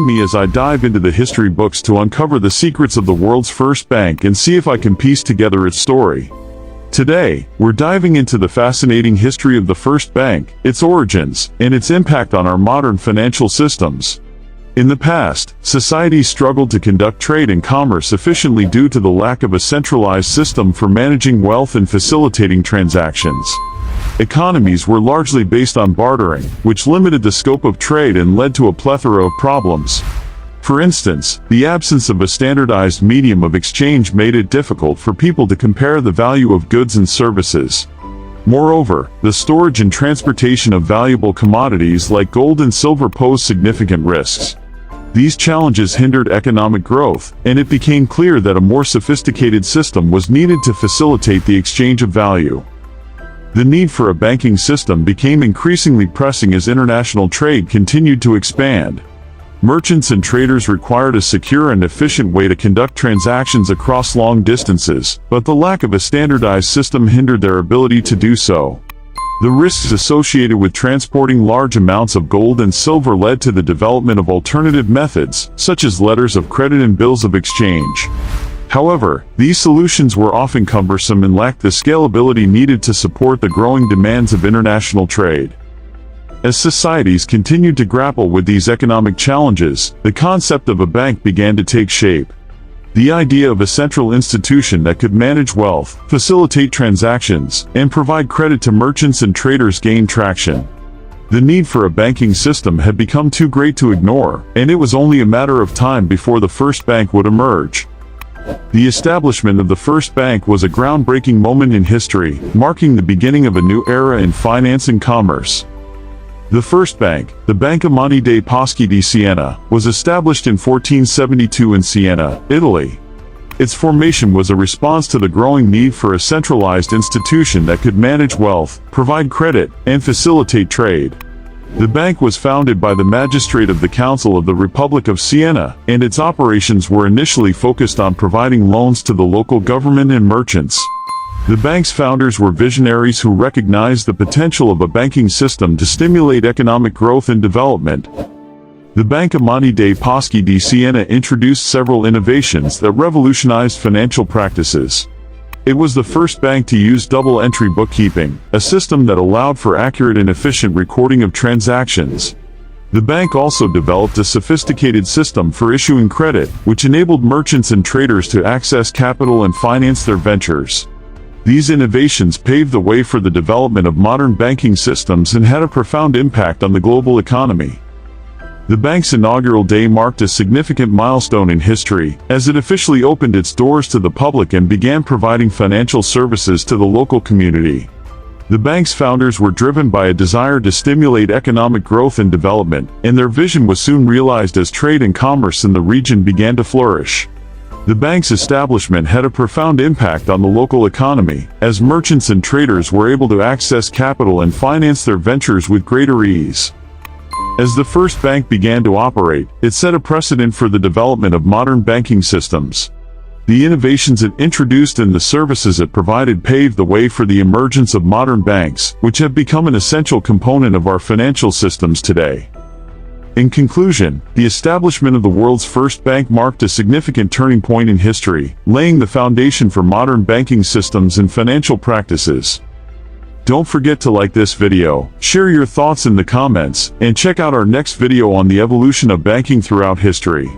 me as I dive into the history books to uncover the secrets of the world's first bank and see if I can piece together its story. Today, we're diving into the fascinating history of the first bank, its origins, and its impact on our modern financial systems. In the past, societies struggled to conduct trade and commerce efficiently due to the lack of a centralized system for managing wealth and facilitating transactions. Economies were largely based on bartering, which limited the scope of trade and led to a plethora of problems. For instance, the absence of a standardized medium of exchange made it difficult for people to compare the value of goods and services. Moreover, the storage and transportation of valuable commodities like gold and silver posed significant risks. These challenges hindered economic growth, and it became clear that a more sophisticated system was needed to facilitate the exchange of value. The need for a banking system became increasingly pressing as international trade continued to expand. Merchants and traders required a secure and efficient way to conduct transactions across long distances, but the lack of a standardized system hindered their ability to do so. The risks associated with transporting large amounts of gold and silver led to the development of alternative methods, such as letters of credit and bills of exchange. However, these solutions were often cumbersome and lacked the scalability needed to support the growing demands of international trade. As societies continued to grapple with these economic challenges, the concept of a bank began to take shape. The idea of a central institution that could manage wealth, facilitate transactions, and provide credit to merchants and traders gained traction. The need for a banking system had become too great to ignore, and it was only a matter of time before the first bank would emerge. The establishment of the first bank was a groundbreaking moment in history, marking the beginning of a new era in finance and commerce. The first bank, the Banca Monte dei Paschi di Siena, was established in 1472 in Siena, Italy. Its formation was a response to the growing need for a centralized institution that could manage wealth, provide credit, and facilitate trade. The bank was founded by the magistrate of the Council of the Republic of Siena, and its operations were initially focused on providing loans to the local government and merchants. The bank's founders were visionaries who recognized the potential of a banking system to stimulate economic growth and development. The Banca Monte dei Paschi di Siena introduced several innovations that revolutionized financial practices. It was the first bank to use double-entry bookkeeping, a system that allowed for accurate and efficient recording of transactions. The bank also developed a sophisticated system for issuing credit, which enabled merchants and traders to access capital and finance their ventures. These innovations paved the way for the development of modern banking systems and had a profound impact on the global economy. The bank's inaugural day marked a significant milestone in history, as it officially opened its doors to the public and began providing financial services to the local community. The bank's founders were driven by a desire to stimulate economic growth and development, and their vision was soon realized as trade and commerce in the region began to flourish. The bank's establishment had a profound impact on the local economy, as merchants and traders were able to access capital and finance their ventures with greater ease. As the first bank began to operate, it set a precedent for the development of modern banking systems. The innovations it introduced and the services it provided paved the way for the emergence of modern banks, which have become an essential component of our financial systems today. In conclusion, the establishment of the world's first bank marked a significant turning point in history, laying the foundation for modern banking systems and financial practices. Don't forget to like this video, share your thoughts in the comments, and check out our next video on the evolution of banking throughout history.